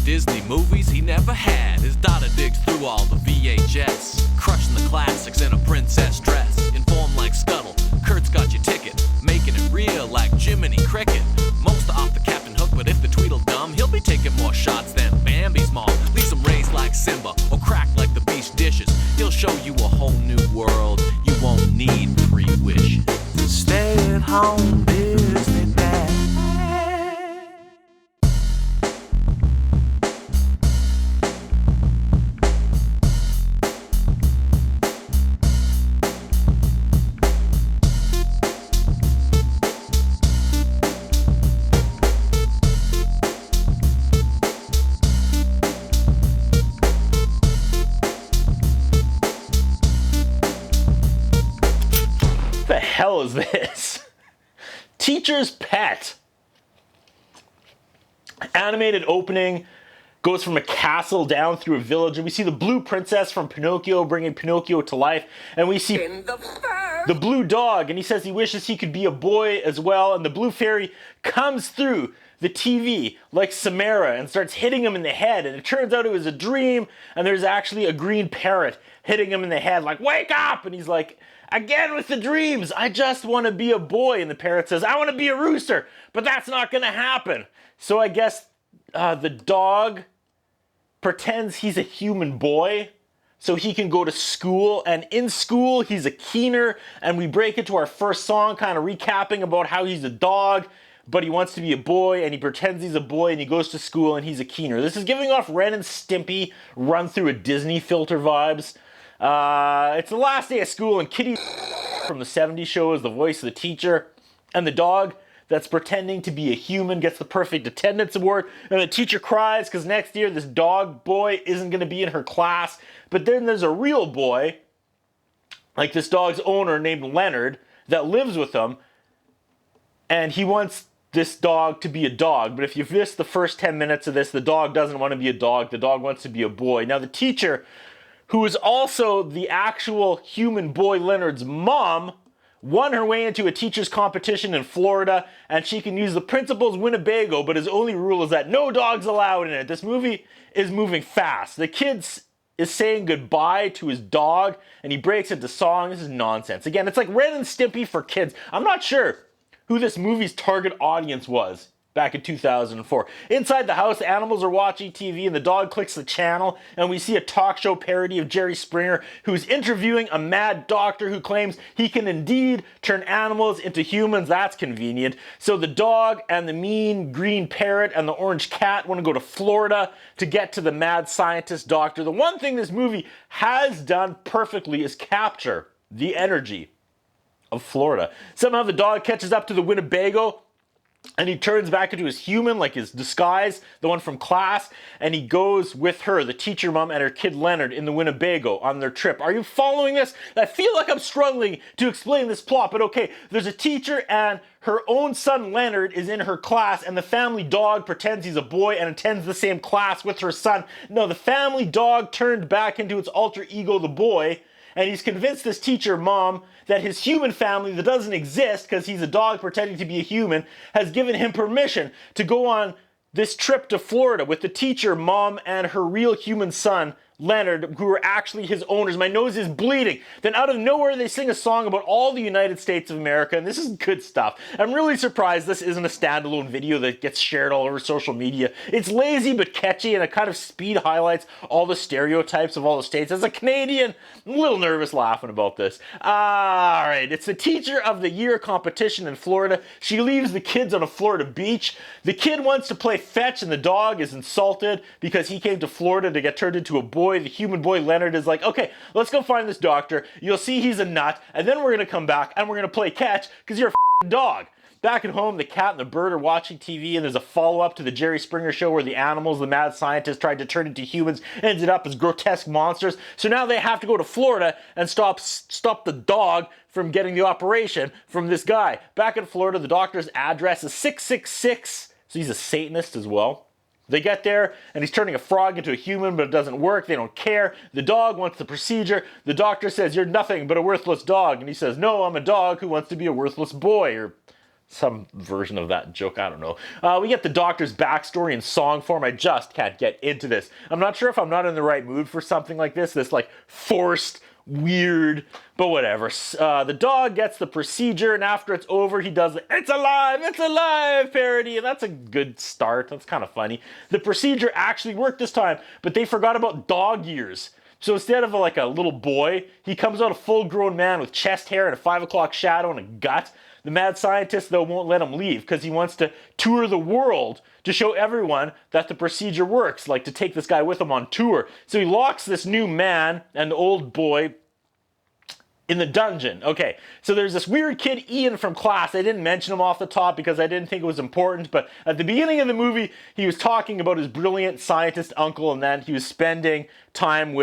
Disney movies he never had. His daughter digs through all the VHS, crushing the classics in a princess dress. Informed like Scuttle, Kurt's got your ticket, making it real like Jiminy Cricket. Most are off the Captain Hook, but if the Tweedledum, he'll be taking more shots than Bambi's mom. Leaves him raised like Simba, or cracked like the beach dishes. He'll show you a whole new world. You won't need pre-wishes. Stay at home, Disney Dad. What the hell is this? Teacher's Pet. Animated opening goes from a castle down through a village, and we see the blue princess from Pinocchio bringing Pinocchio to life, and we see the blue dog, and he says he wishes he could be a boy as well, and the blue fairy comes through the TV like Samara and starts hitting him in the head, and it turns out it was a dream, and there's actually a green parrot hitting him in the head like, "Wake up!" And he's like, "Again with the dreams, I just want to be a boy." And the parrot says, "I want to be a rooster, but that's not going to happen." So I guess the dog pretends he's a human boy so he can go to school, and in school he's a keener, and we break into our first song kind of recapping about how he's a dog, but he wants to be a boy, and he pretends he's a boy, and he goes to school, and he's a keener. This is giving off Ren and Stimpy run through a Disney filter vibes. It's the last day of school, and Kitty from the 70s show is the voice of the teacher, and the dog that's pretending to be a human gets the perfect attendance award, and the teacher cries because next year this dog boy isn't going to be in her class. But then there's a real boy, like this dog's owner named Leonard, that lives with him, and he wants this dog to be a dog. But if you've missed the first 10 minutes of this, the dog doesn't want to be a dog, the dog wants to be a boy. Now the teacher, who is also the actual human boy Leonard's mom, won her way into a teacher's competition in Florida, and she can use the principal's Winnebago, but his only rule is that no dogs allowed in it. This movie is moving fast. The kid is saying goodbye to his dog, and he breaks into song. This is nonsense. Again, it's like Ren and Stimpy for kids. I'm not sure who this movie's target audience was back in 2004. Inside the house, the animals are watching TV, and the dog clicks the channel, and we see a talk show parody of Jerry Springer, who's interviewing a mad doctor who claims he can indeed turn animals into humans. That's convenient. So the dog and the mean green parrot and the orange cat want to go to Florida to get to the mad scientist doctor. The one thing this movie has done perfectly is capture the energy of Florida. Somehow the dog catches up to the Winnebago, and he turns back into his human, like his disguise, the one from class, and he goes with her, the teacher mom, and her kid Leonard in the Winnebago on their trip. Are you following this? I feel like I'm struggling to explain this plot, but okay, there's a teacher and her own son Leonard is in her class, and the family dog pretends he's a boy and attends the same class with her son. No, the family dog turned back into its alter ego, the boy, and he's convinced this teacher mom that his human family that doesn't exist because he's a dog pretending to be a human has given him permission to go on this trip to Florida with the teacher mom and her real human son Leonard, who are actually his owners. My nose is bleeding. Then out of nowhere, they sing a song about all the United States of America, and this is good stuff. I'm really surprised this isn't a standalone video that gets shared all over social media. It's lazy but catchy, and it kind of speed highlights all the stereotypes of all the states. As a Canadian, I'm a little nervous laughing about this. All right, it's the Teacher of the Year competition in Florida. She leaves the kids on a Florida beach. The kid wants to play fetch, and the dog is insulted because he came to Florida to get turned into a boy. The human boy Leonard is like, okay, let's go find this doctor. You'll see he's a nut, and then we're going to come back and we're going to play catch because you're a f***ing dog. Back at home, the cat and the bird are watching TV, and there's a follow-up to the Jerry Springer show where the animals, the mad scientist, tried to turn into humans, ended up as grotesque monsters. So now they have to go to Florida and stop the dog from getting the operation from this guy. Back in Florida, the doctor's address is 666, so he's a Satanist as well. They get there, and he's turning a frog into a human, but it doesn't work. They don't care. The dog wants the procedure. The doctor says, "You're nothing but a worthless dog." And he says, "No, I'm a dog who wants to be a worthless boy," or some version of that joke, I don't know. We get the doctor's backstory in song form. I just can't get into this. I'm not sure if I'm not in the right mood for something like this like forced, weird, but whatever. The dog gets the procedure, and after it's over, he does the "It's alive" parody, and that's a good start. That's kind of funny. The procedure actually worked this time, but they forgot about dog ears. So instead of like a little boy, he comes out a full-grown man with chest hair and a 5 o'clock shadow and a gut. The mad scientist, though, won't let him leave because he wants to tour the world to show everyone that the procedure works, like to take this guy with him on tour. So he locks this new man and the old boy in the dungeon. Okay, so there's this weird kid, Ian, from class. I didn't mention him off the top because I didn't think it was important, but at the beginning of the movie, he was talking about his brilliant scientist uncle and then he was spending time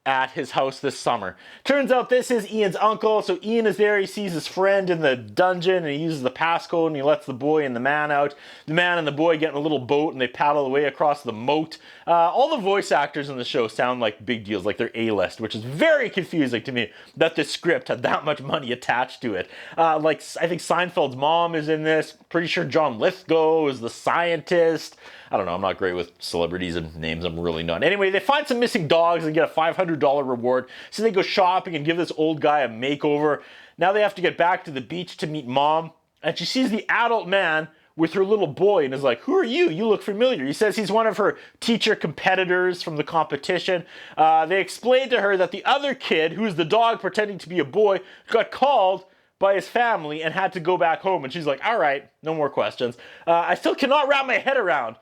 at his house this summer. Turns out this is Ian's uncle, so Ian is there, he sees his friend in the dungeon, and he uses the passcode, and he lets the boy and the man out. The man and the boy get in a little boat, and they paddle away across the moat. All the voice actors in the show sound like big deals, like they're A-list, which is very confusing to me, that this script had that much money attached to it. Like, I think Seinfeld's mom is in this, pretty sure John Lithgow is the scientist. I don't know, I'm not great with celebrities and names, I'm really not. Anyway, they find some missing dogs and get a $500 reward, so they go shopping and give this old guy a makeover. Now they have to get back to the beach to meet mom, and she sees the adult man with her little boy and is like, "Who are you? You look familiar." He says he's one of her teacher competitors from the competition. They explain to her that the other kid, who's the dog pretending to be a boy, got called by his family and had to go back home, and she's like, "All right, no more questions." I still cannot wrap my head around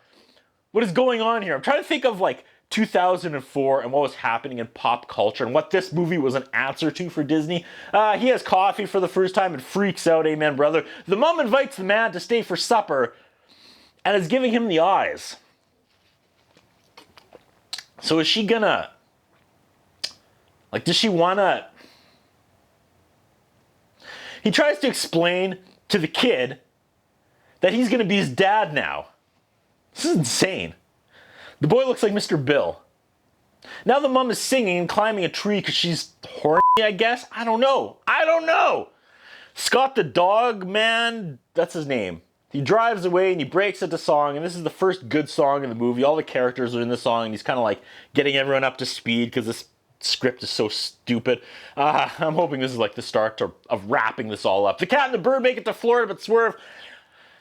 what is going on here. I'm trying to think of like 2004 and what was happening in pop culture and what this movie was an answer to for Disney. He has coffee for the first time and freaks out, amen brother. The mom invites the man to stay for supper and is giving him the eyes. So is she gonna, like, does she wanna? He tries to explain to the kid that he's gonna be his dad now. This is insane. The boy looks like Mr. Bill. Now the mom is singing and climbing a tree because she's horny, I guess? I don't know. Scott the dog man, that's his name. He drives away and he breaks into song, and this is the first good song in the movie. All the characters are in the song, and he's kind of like getting everyone up to speed because this script is so stupid. I'm hoping this is like the start of wrapping this all up. The cat and the bird make it to Florida, but swerve.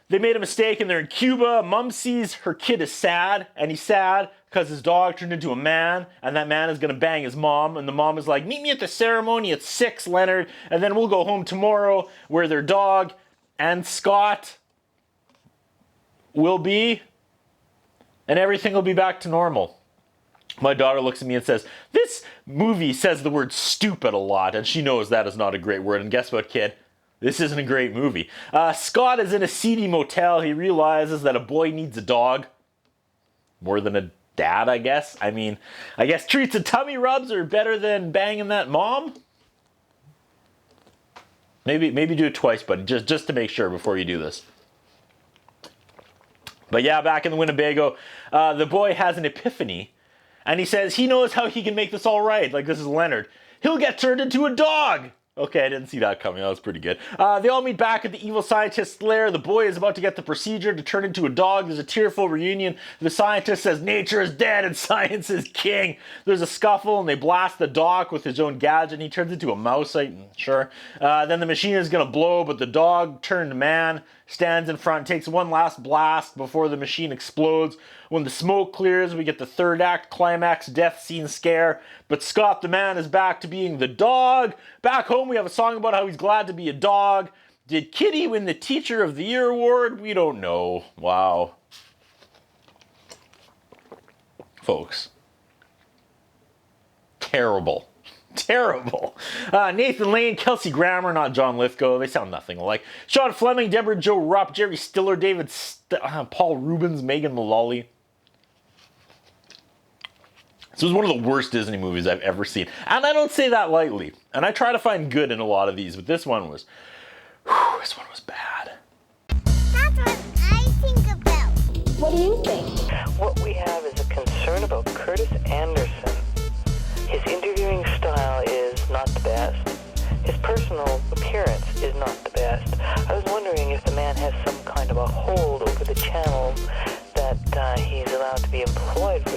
They made a mistake and they're in Cuba. Mom sees her kid is sad, and he's sad because his dog turned into a man, and that man is going to bang his mom. And the mom is like, "Meet me at the ceremony at 6, Leonard, and then we'll go home tomorrow where their dog and Scott will be, and everything will be back to normal." My daughter looks at me and says, "This movie says the word stupid a lot," and she knows that is not a great word. And guess what, kid? This isn't a great movie. Scott is in a seedy motel. He realizes that a boy needs a dog. More than a dad, I guess. I mean, I guess treats and tummy rubs are better than banging that mom. Maybe do it twice, buddy, just to make sure before you do this. But yeah, back in the Winnebago, the boy has an epiphany, and he says he knows how he can make this all right. Like, this is Leonard. He'll get turned into a dog. Okay, I didn't see that coming. That was pretty good. They all meet back at the evil scientist's lair. The boy is about to get the procedure to turn into a dog. There's a tearful reunion. The scientist says nature is dead and science is king. There's a scuffle and they blast the dog with his own gadget and he turns into a mouse, sure. Then the machine is going to blow, but the dog turned man stands in front, takes one last blast before the machine explodes. When the smoke clears, we get the third act climax death scene scare. But Scott the man is back to being the dog. Back home, we have a song about how he's glad to be a dog. Did Kitty win the Teacher of the Year award? We don't know. Wow. Folks. Terrible. Nathan Lane, Kelsey Grammer, not John Lithgow. They sound nothing alike. Sean Fleming, Deborah Jo Rupp, Jerry Stiller, Paul Rubens, Megan Mullally. This was one of the worst Disney movies I've ever seen. And I don't say that lightly. And I try to find good in a lot of these, but this one was bad. That's what I think about. What do you think? What we have is a concern about Curtis Anderson. His interviewing style is not the best. His personal appearance is not the best. I was wondering if the man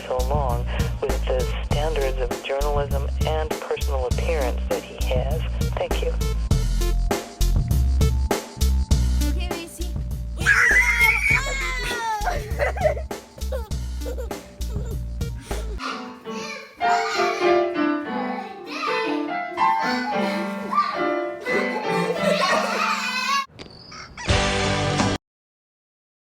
for so long with the standards of journalism and personal appearance that he has. Thank you.